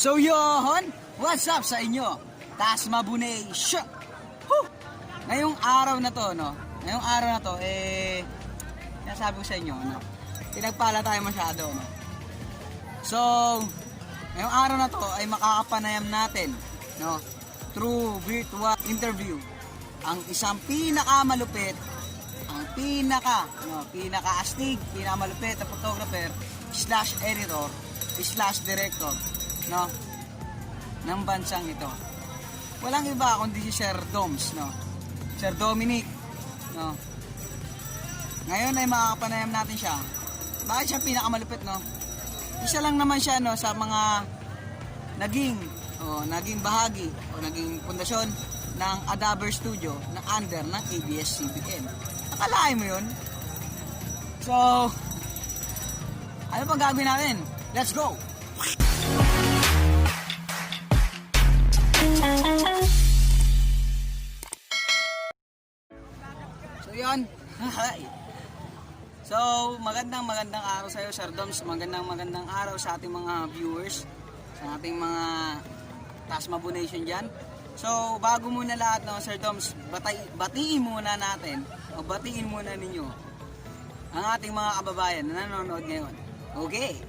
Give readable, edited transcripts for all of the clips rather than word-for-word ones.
So yun, what's up sa inyo? TasMaBu Nation. Ngayong araw na to, nasabi ko sa inyo, pinagpala tayo masyado, So, ngayong araw na to ay makakapanayam natin, through virtual interview, ang isang pinakamalupit, ang pinaka-astig, pinakamalupit na photographer, /editor, /director, ng bansang ito. Walang iba kundi si Sir Doms, Sir Dominic, Ngayon ay makakapanayam natin siya. Bakit siya pinakamalupit, Isa lang naman siya, sa mga naging bahagi o naging pundasyon ng Adaber Studio na under ng ABS-CBN. Nakalain mo yun? So, ano pang gagawin natin? Let's go! So yun. So magandang araw sa iyo, Sir Doms. Magandang araw sa ating mga viewers, sa ating mga TasMaBu Nation dyan. So bago muna lahat, Sir Doms, batiin muna natin o batiin muna ninyo ang ating mga kababayan na nanonood ngayon. Okay.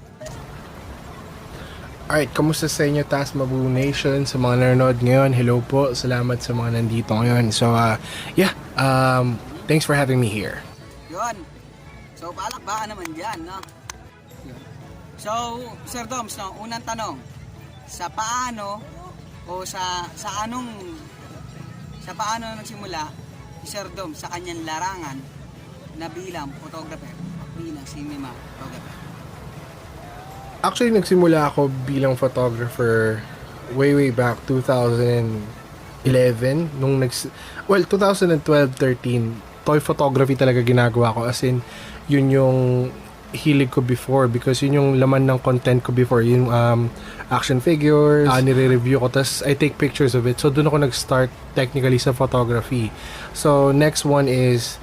Alright, kamusta sa inyo, TasMaBu Nation? Sa mga nanonood ngayon, hello po. Salamat sa mga nandito ngayon. So, thanks for having me here. Yun. So, palakbakan naman dyan, Yun. So, Sir Doms, unang tanong, sa paano nagsimula si Sir Doms sa kanyang larangan na bilang photographer, bilang cinematographer? Actually, nagsimula ako bilang photographer way back 2011 2012-13. Toy photography talaga ginagawa ko, as in yun yung hilig ko before, because yun yung laman ng content ko before, yung action figures, nire-review ko, tas I take pictures of it. So doon ako nag-start technically sa photography. So next one is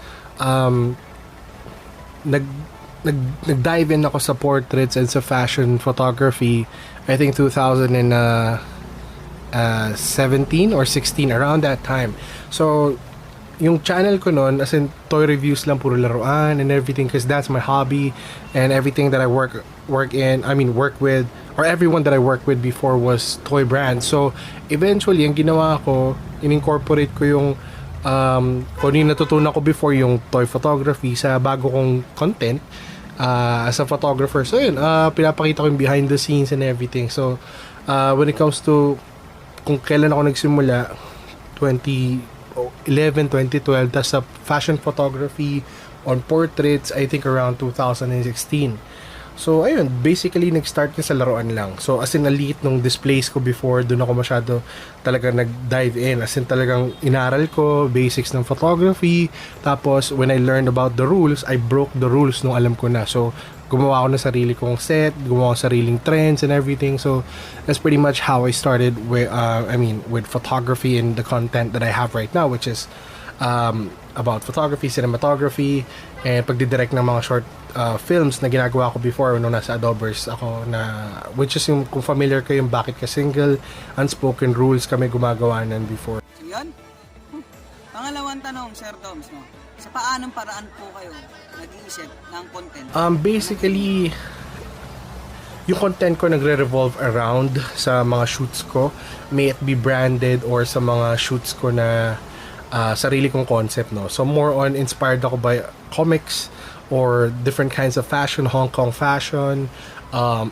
nag-dive in ako sa portraits and sa fashion photography, I think 2017 or 16, around that time. So yung channel ko noon, as in toy reviews lang, puro laruan and everything, because that's my hobby, and everything that I work with, or everyone that I worked with before was toy brands. So eventually ang ginawa ko, in-incorporate ko yung kung yung natutunan ko before, yung toy photography, sa bago kong content as a photographer. So yun, pinapakita ko yung behind the scenes and everything. So when it comes to kung kailan ako nagsimula, 2011, 2012, tas sa fashion photography on portraits, I think around 2016. So ayun, basically nag-start niya sa laruan lang. So as in, aliit nung displays ko before, doon ako masyado talaga nag-dive in. As in, talagang inaral ko basics ng photography. Tapos when I learned about the rules, I broke the rules nung alam ko na. So gumawa ako ng sarili kong set, gumawa ako sariling trends and everything. So that's pretty much how I started with photography and the content that I have right now, which is about photography, cinematography, and pagdidirect ng mga short films na ginagawa ko before nung nasa Adobers ako, which is yung, kung familiar kayo, yung Bakit Ka Single, Unspoken Rules kami gumagawa nan before. So yun. Pangalawang tanong, Sir Doms, sa paanong paraan po kayo nag-iisip ng content? Basically, yung content ko nagre-revolve around sa mga shoots ko, may it be branded or sa mga shoots ko na sarili kong concept, So more on inspired ako by comics or different kinds of fashion, Hong Kong fashion,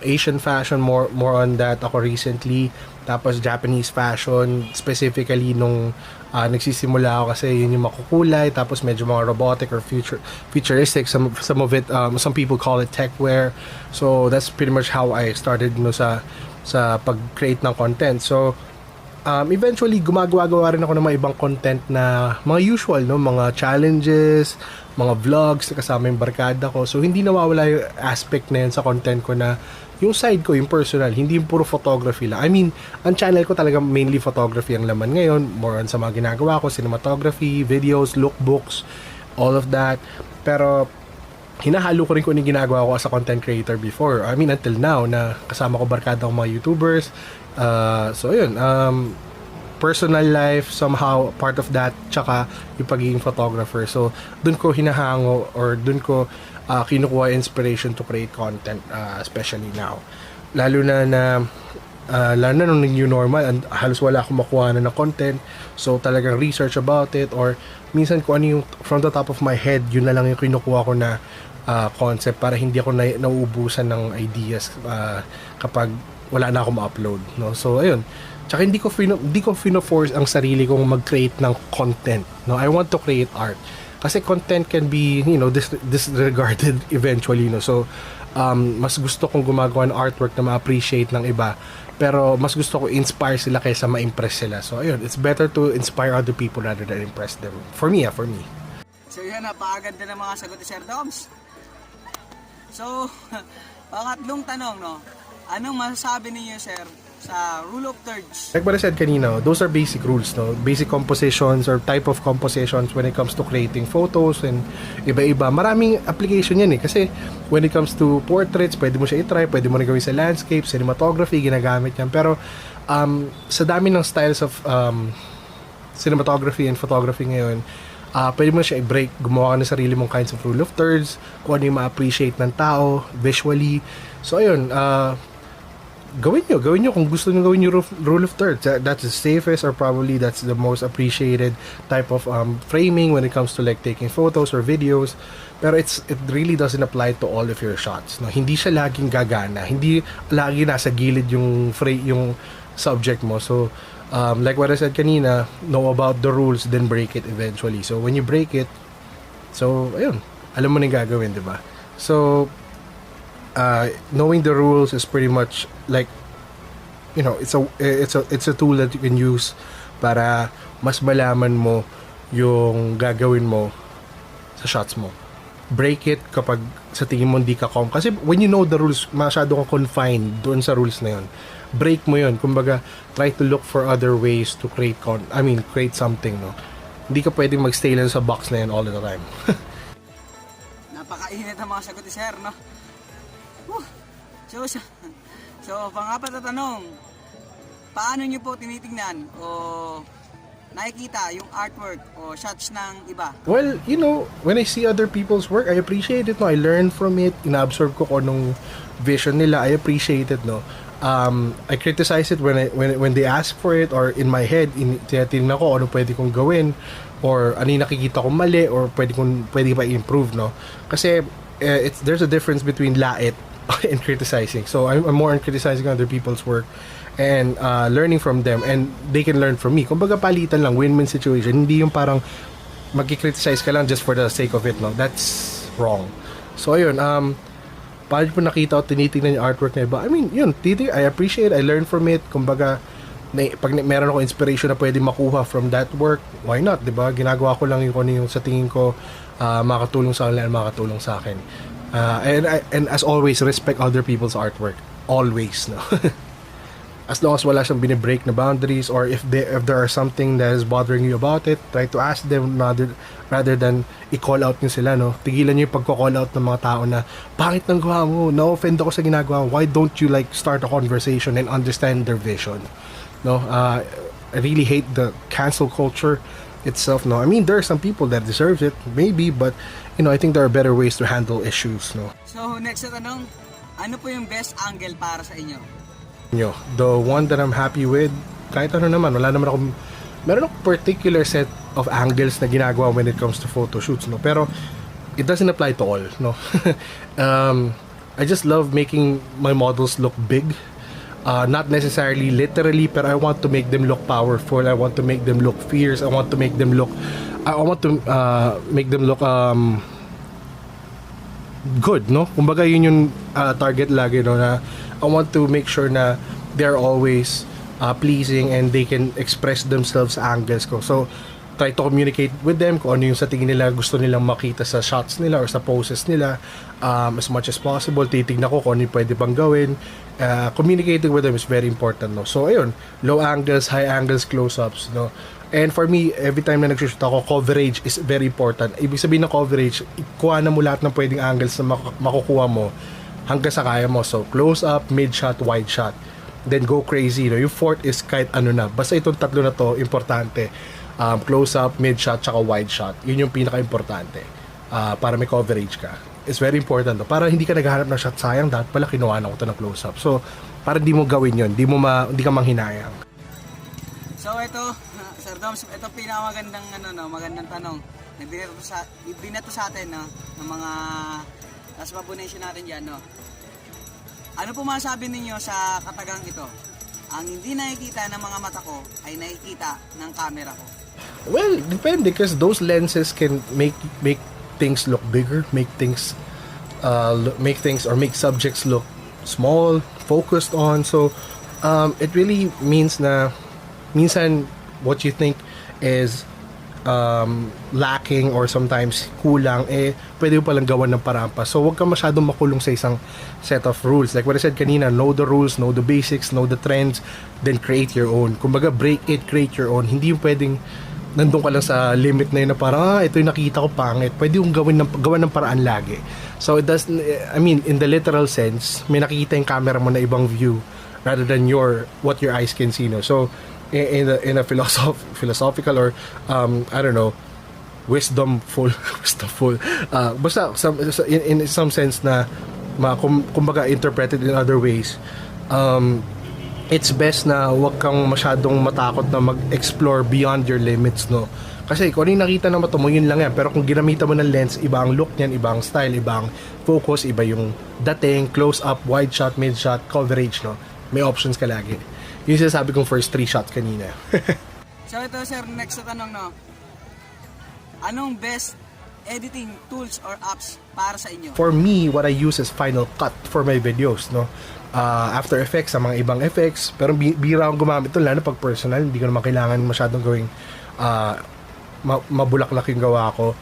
Asian fashion, more on that ako recently. Tapos Japanese fashion, specifically nung nagsisimula ako, kasi yun yung makukulay, tapos medyo mga robotic or futuristic. Some of it, some people call it techwear. So that's pretty much how I started sa pag-create ng content. So eventually gumagawa rin ako ng mga ibang content na mga usual, mga challenges, mga vlogs na kasama yung barkada ko. So hindi nawawala yung aspect na yun sa content ko, na yung side ko, yung personal, hindi yung puro photography lang. I mean, ang channel ko talaga mainly photography ang laman ngayon, more on sa mga ginagawa ko, cinematography, videos, lookbooks, all of that. Pero hinahalo ko rin kung yung ginagawa ko as a content creator before. I mean, until now, na kasama ko barkada ko mga YouTubers, So ayun, personal life somehow part of that, tsaka yung pagiging photographer. So dun ko hinahango or dun ko kinukuha inspiration to create content, especially now. Lalo na nung new normal, halos wala akong makuha na ng content. So talagang research about it, or minsan kung ano yung from the top of my head, yun na lang yung kinukuha ko na concept para hindi ako nauubusan ng ideas kapag wala na akong ma-upload, no? So ayun, tsaka hindi ko fino-force ang sarili kong mag-create ng content, no? I want to create art kasi content can be, disregarded eventually, no? So mas gusto kong gumagawa ng artwork na ma-appreciate ng iba, pero mas gusto ko inspire sila kaysa ma-impress sila. So ayun, it's better to inspire other people rather than impress them. For me. So yun, napakaganda ng mga sagot ni Sir Doms. So, pangatlong tanong, no? Anong masasabi ninyo, Sir, sa rule of thirds? Like what I said kanina, those are basic rules, no? Basic compositions or type of compositions when it comes to creating photos and iba-iba. Maraming application yan eh. Kasi when it comes to portraits, pwede mo siya i-try, pwede mo na gawin sa landscape, cinematography, ginagamit yan. Pero sa dami ng styles of cinematography and photography ngayon, pwede mo siya i-break, gumawa ka ng sarili mong kinds of rule of thirds, kung ano yung ma-appreciate ng tao visually. So ayun, gawin nyo kung gusto nyo gawin yung rule of thirds. That's the safest, or probably that's the most appreciated type of framing when it comes to like taking photos or videos. Pero it really doesn't apply to all of your shots, no? Hindi siya laging gagana, hindi lagi nasa gilid yung subject mo. So like what I said kanina, know about the rules, then break it eventually. So when you break it, so ayun, alam mo na yung gagawin, di ba? So knowing the rules is pretty much like, it's a tool that you can use para mas malaman mo yung gagawin mo sa shots mo. Break it kapag sa tingin mo hindi ka kasi when you know the rules, masyado kang confined doon sa rules na yun. Break mo yun. Kumbaga, try to look for other ways to create something, no? Hindi ka pwedeng magstay lang sa box na yun all the time. Napakainit ang mga sagot ni Sir, no? So, pangapat na tanong, paano nyo po tinitingnan o nakikita yung artwork o shots ng iba? Well, when I see other people's work, I appreciate it, no? I learn from it, ina-absorb ko kung anong vision nila, I appreciate it, no? I criticize it when they ask for it, or in my head, tinatingnan ko ano pwede kong gawin, or ano yung nakikita kong mali, or pwede pa i-improve, no? Kasi there's a difference between lait and criticizing. So I'm more on criticizing other people's work and learning from them, and they can learn from me. Kumbaga palitan lang, win-win situation. Hindi yung parang magki-criticize ka lang just for the sake of it, no? That's wrong. So ayun, paano po nakita o tinitingnan yung artwork na iba? I appreciate, I learn from it. Kumbaga, pag meron ako inspiration na pwede makuha from that work, why not, diba? Ginagawa ko lang yung sa tingin ko makatulong sa kanila and makatulong sa akin. And as always, respect other people's artwork. Always, no? As long as wala siyang binibreak na boundaries, or if there are something that is bothering you about it, try to ask them rather than i-call out nyo sila, no? Tigilan nyo yung pagko-call out ng mga tao na, bakit nang gawa mo? Na-offend ako sa ginagawa mo. Why don't you start a conversation and understand their vision? No? I really hate the cancel culture itself, no? There are some people that deserves it, maybe, but I think there are better ways to handle issues, no? So, next na tanong, ano po yung best angle para sa inyo? The one that I'm happy with, kahit ano naman, meron akong particular set of angles na ginagawa when it comes to photo shoots, no? Pero it doesn't apply to all, no? I just love making my models look big. Not necessarily literally, but I want to make them look powerful. I want to make them look fierce. I want to make them look good, no? Kumbaga yun yung target lagi, no? Na I want to make sure na they're always pleasing and they can express themselves sa angles ko. So try to communicate with them kung ano yung sa tingin nila gusto nilang makita sa shots nila or sa poses nila, as much as possible. Titignan ko kung ano yung pwede pang gawin. Communicating with them is very important, no? So ayun, low angles, high angles, close-ups, no? And for me, every time na nagsushoot ako, coverage is very important. Ibig sabihin ng coverage, ikuha na mo lahat ng pwedeng angles na makukuha mo hanggang sa kaya mo. So close-up, mid-shot, wide shot. then go crazy, no? Yung fourth is kahit ano na. Basta itong tatlo na to, importante. Close up, mid shot, tsaka wide shot. Yun yung pinaka-importante. Para may coverage ka. It's very important, no? Para hindi ka naghahanap ng shot, sayang, dapat pala kinuha na ko to ng close up. So, para di mo gawin yun, di ka manghinayang. So ito, Sir Doms, ito pinakamagandang magandang tanong. Binato sa atin, no, ng mga TasMaBu Nation natin diyan, no. Ano po masasabi ninyo sa katagang ito? Ang hindi nakikita ng mga mata ko ay nakikita ng camera ko. Well, depende because those lenses can make things look bigger, make subjects look small, focused on. So it really means na minsan what you think is lacking or sometimes kulang, pwede mo palang gawan ng paraan pa. So, huwag ka masyadong makulong sa isang set of rules. Like what I said kanina, know the rules, know the basics, know the trends, then create your own. Kumbaga, break it, create your own. Hindi yung pwedeng nandun ka lang sa limit na yun na parang, ito yung nakita ko pangit. Pwede yung gawan ng paraan lagi. So, it doesn't, in the literal sense, may nakikita yung camera mo na ibang view rather than what your eyes can see, no? So, in a philosophical or I don't know, wisdomful basta in some sense na kumbaga interpreted in other ways, it's best na wag kang masyadong matakot na mag-explore beyond your limits, no? Kasi kung ano yung nakita na mata mo, yun lang yan. Pero kung ginamitan mo ng lens, iba ang look niyan, iba ang style, iba ang focus, iba yung dating, close up, wide shot, mid shot, coverage, no? May options ka lagi. Yung sinasabi kong first 3 shots kanina. So ito, sir, next na tanong, no? Anong best editing tools or apps para sa inyo? For me, what I use is Final Cut for my videos, no? After Effects, sa mga ibang effects. Pero bira akong gumamit ito, lalo pag personal. Hindi ko naman kailangan masyadong gawing mabulaklak yung gawa ko.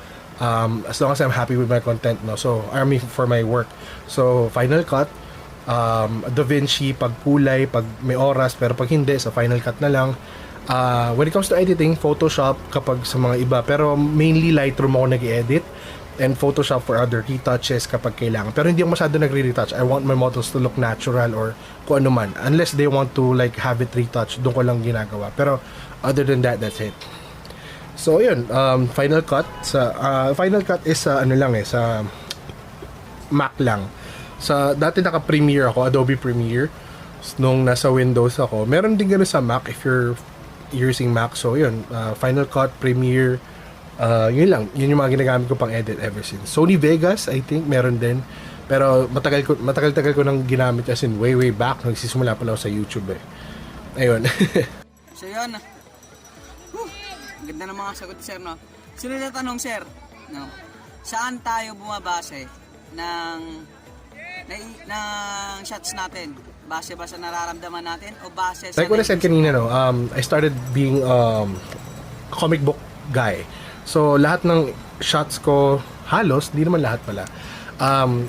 As long as I'm happy with my content, no? So, for my work. So, Final Cut, DaVinci pag kulay, pag may oras, pero pag hindi, sa Final Cut na lang. When it comes to editing, Photoshop kapag sa mga iba, pero mainly Lightroom ako nag-edit, and Photoshop for other retouches kapag kailangan. Pero hindi ako masyado nagre-retouch. I want my models to look natural or kung ano man, unless they want to like have it retouched, doon ko lang ginagawa. Pero other than that, that's it. So yun, Final Cut is sa sa Mac lang. Dati naka-Premiere ako, Adobe Premiere, nung nasa Windows ako. Meron din gano'n sa Mac if you're using Mac. So yun, Final Cut, Premiere, yun lang. Yun yung mga ginagamit ko pang edit ever since. Sony Vegas, I think, meron din. Pero matagal-tagal ko nang ginamit as in way back. Nagsisimula pala ako sa YouTube Ayun. So yun. Ganda ng mga sagot, sir, no? Sunod na tanong, sir, no? Saan tayo bumabase ng shots natin? Base ba sa nararamdaman natin o base sa... Like what I said kanina, no? I started being comic book guy. So, lahat ng shots ko, halos, di naman lahat pala,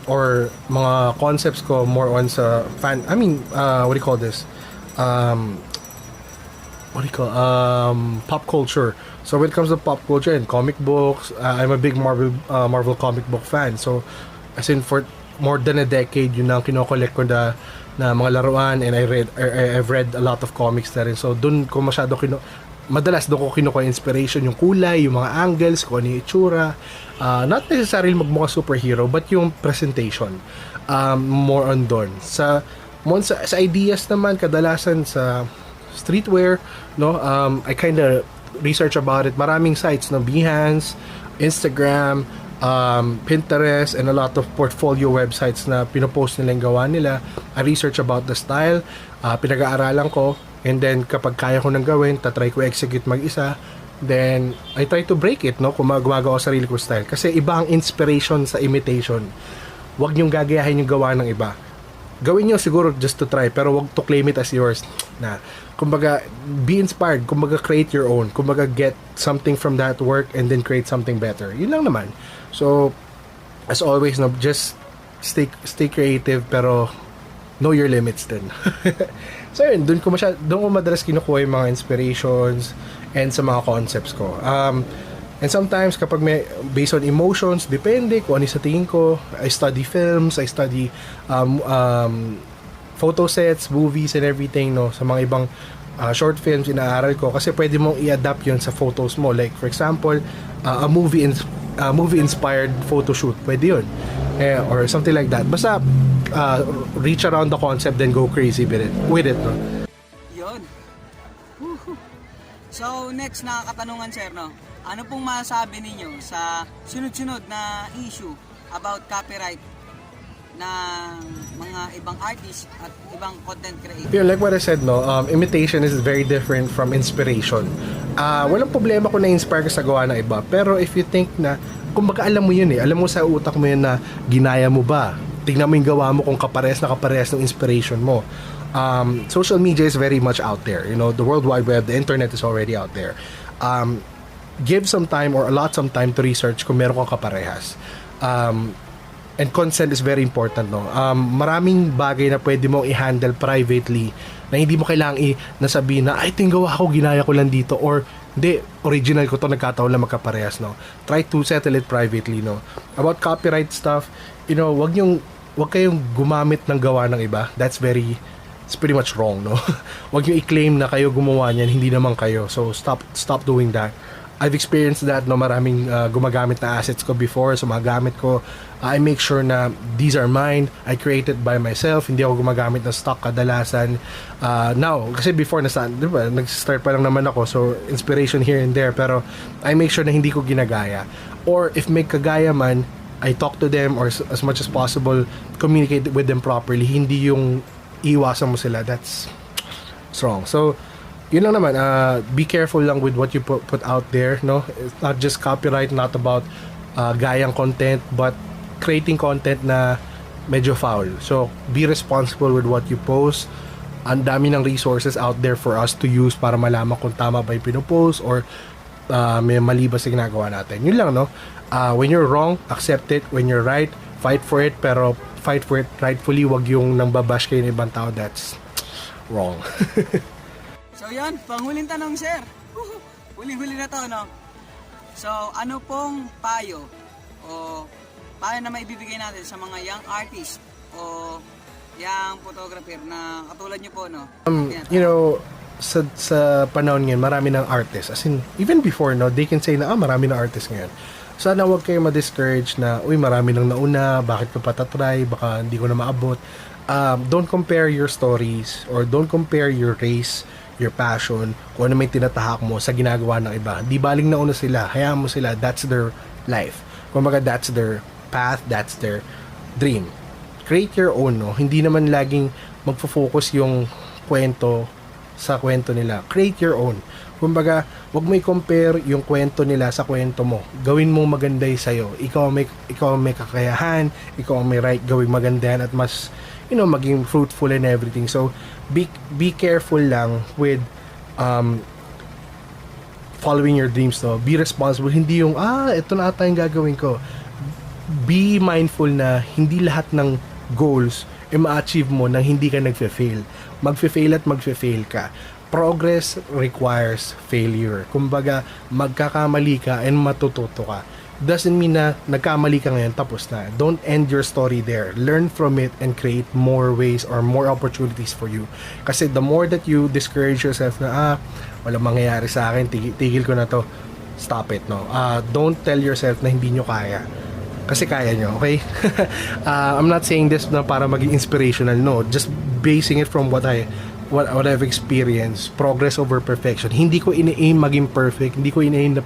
or mga concepts ko more on sa what do you call this? Pop culture. So, when it comes to pop culture and comic books, I'm a big Marvel comic book fan. So, as in for more than a decade, yun ang kinokollect ko na mga laruan, and I've read a lot of comics na rin. So, dun ko madalas doon ko kinukuha inspiration, yung kulay, yung mga angles, kung ano yung itsura. Not necessarily magmukha superhero, but yung presentation. More on doon. Sa ideas naman, kadalasan sa streetwear, no? I kinda research about it. Maraming sites, no? Behance, Instagram, Pinterest, and a lot of portfolio websites na pinopost nila yung gawa nila. I research about the style, pinag-aaralan ko, and then kapag kaya ko nang gawin, tatry ko execute mag-isa, then I try to break it, no? Kung gumagawa ko sarili ko style, kasi iba ang inspiration sa imitation. Huwag niyong gagayahin yung gawa ng iba. Gawin niyo siguro just to try, pero wag to claim it as yours. Kumbaga, be inspired, kumbaga create your own, kumbaga get something from that work and then create something better. Yun lang naman. So, as always, no, just stay creative, pero know your limits din. So yun, doon ko madalas kinukuha yung mga inspirations and sa mga concepts ko. And sometimes kapag based on emotions, depende kung ano sa tingin ko. I study films, I study photo sets, movies and everything, no, sa mga ibang short films inaaral ko kasi pwede mong i-adapt yun sa photos mo. Like for example, a movie inspired photo shoot, pwede yun. Or something like that. Basta reach around the concept then go crazy with it, no? Yun. Woohoo. So next na katanungan, sir, no? Ano pong masasabi ninyo sa sunod-sunod na issue about copyright ng mga ibang artists at ibang content creators? Yeah, like what I said, no, imitation is very different from inspiration. Walang problema kung na-inspire ka sa gawa ng iba, pero if you think na, kumbaga alam mo yun alam mo sa utak mo yun na ginaya mo ba, tignan mo yung gawa mo kung kaparehas na kaparehas ng inspiration mo. Social media is very much out there, you know, the World Wide Web, the internet is already out there. Give some time or allot some time to research kung meron kang kaparehas. And consent is very important, no. Maraming bagay na pwede mong i-handle privately na hindi mo kailangang nasabihin na ay gawa ko, ginaya ko lang dito, or hindi, original ko to, nagkataon lang magkaparehas, no. Try to settle it privately, no. About copyright stuff, you know, wag kayong gumamit ng gawa ng iba. It's pretty much wrong, no. Wag niyo i-claim na kayo gumawa niyan, hindi naman kayo. So stop doing that. I've experienced that, no, maraming gumagamit na assets ko before, so magamit ko, I make sure na these are mine, I created by myself, hindi ako gumagamit ng stock kadalasan. Now, kasi before diba, nag-start pa lang naman ako, so inspiration here and there, pero I make sure na hindi ko ginagaya. Or if may kagaya man, I talk to them, or as much as possible, communicate with them properly, hindi yung iwasan mo sila, that's wrong. So, yun lang naman, be careful lang with what you put out there, no? It's not just copyright, not about gayang content, but creating content na medyo foul. So be responsible with what you post. Ang dami ng resources out there for us to use para malaman kung tama ba yung pinopost or may mali ba sa ginagawa natin. Yun lang, no? When you're wrong, accept it. When you're right, fight for it, pero fight for it rightfully. Wag yung nang babash kayo ng ibang tao, that's wrong. So yan, panghuling tanong, sir. Huli-huli na to, no? So, ano pong payo o payo na maibibigay natin sa mga young artist o young photographer na katulad nyo po, no? You know, sa panahon ngayon, marami ng artists. As in, even before, no, they can say na, marami ng artists ngayon. Sana wag kayo ma-discourage na, uy, marami nang nauna, bakit ko patatry, baka hindi ko na maabot. Don't compare your stories or don't compare your race, your passion, kung ano may tinatahak mo sa ginagawa ng iba. Di baling nauna sila, hayaan mo sila, that's their life. Kumbaga, that's their path, that's their dream. Create your own, no? Hindi naman laging magfo-focus yung kwento sa kwento nila. Create your own. Kumbaga, wag mo i-compare yung kwento nila sa kwento mo. Gawin mong maganda yung sa'yo. Ikaw ang may kakayahan, ikaw ang may right gawing maganda yan at mas, you know, maging fruitful and everything. So, be careful lang with following your dreams, no? Be responsible. Hindi yung, ito na ata yung gagawin ko. Be mindful na hindi lahat ng goals ma-achieve mo nang hindi ka nagfe-fail. Magfe-fail at magfe-fail ka. Progress requires failure. Kumbaga, magkakamali ka and matututo ka. Doesn't mean na nagkamali ka ngayon, tapos na. Don't end your story there. Learn from it and create more ways or more opportunities for you. Kasi the more that you discourage yourself na, walang mangyayari sa akin, tigil ko na to, stop it, no? Don't tell yourself na hindi nyo kaya. Kasi kaya nyo, okay? I'm not saying this na para maging inspirational, no. Just basing it from what I've experienced, progress over perfection. Hindi ko ina-aim maging perfect, hindi ko ina-aim na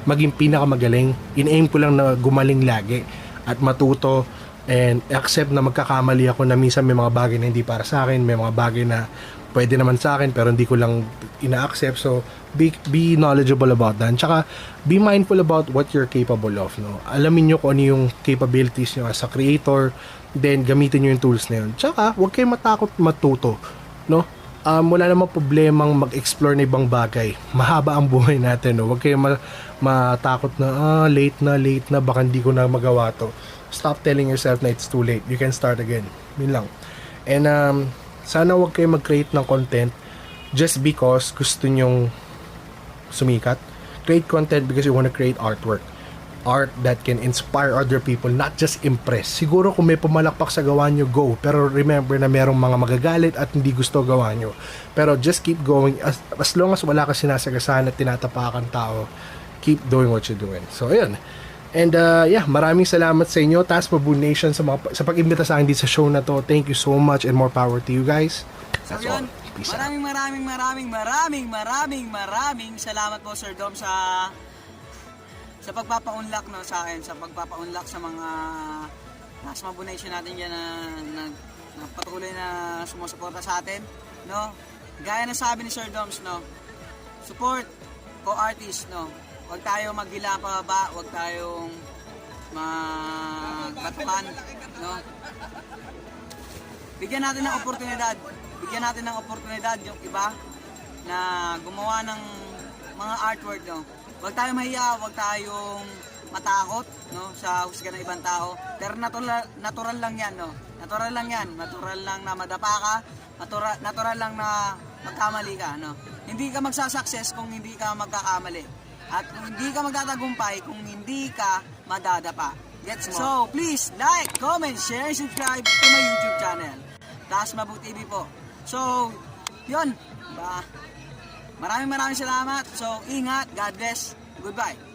maging pinakamagaling. Ina-aim ko lang na gumaling lagi at matuto and accept na magkakamali ako, na minsan may mga bagay na hindi para sa akin, may mga bagay na pwede naman sa akin pero hindi ko lang ina-accept. So be knowledgeable about that. Tsaka be mindful about what you're capable of, no. Alamin nyo kung ano yung capabilities nyo as a creator, then gamitin nyo yung tools na yun. Tsaka huwag kayong matakot matuto, no? Wala namang problemang mag-explore na ibang bagay. Mahaba ang buhay natin, no? Huwag kayong matakot na late na, baka hindi ko na magawa to. Stop telling yourself na it's too late. You can start again. Yun lang. And sana huwag kayong mag-create ng content just because gusto nyong sumikat. Create content because you want to create artwork. art that can inspire other people, not just impress. Siguro kung may pumalakpak sa gawa nyo, go. Pero remember na merong mga magagalit at hindi gusto gawa nyo. Pero just keep going. As long as wala ka sinasagasaan at tinatapakan tao, keep doing what you're doing. So, ayun. And yeah, maraming salamat sa inyo, TasMaBu Nation, sa pag-imbita sa akin dito sa show na to. Thank you so much and more power to you guys. That's all. Peace out. Maraming salamat po, Sir Dom, sa pagpapaunlak, no, sa akin, sa pagpapaunlak sa mga TasMaBu Nation natin dyan na patuloy na sumusuporta sa atin, no. Gaya na sabi ni Sir Doms, no, support co-artist, no. Huwag tayo maggila pababa, huwag tayong magbatukan, no. Bigyan natin ng oportunidad yung iba na gumawa ng mga artwork, no. Huwag tayong mahiya, huwag tayong matakot, no, sa husga ng ibang tao. Pero natural lang yan, no. Natural lang na madapa ka, natural lang na magkamali ka, no. Hindi ka magsasucess kung hindi ka magkakamali. At kung hindi ka magtatagumpay kung hindi ka madadapa. Gets mo? So, please like, comment, share, subscribe to my YouTube channel, TasMaBu TV po. So, yun. Maraming salamat. So, ingat. God bless. Goodbye.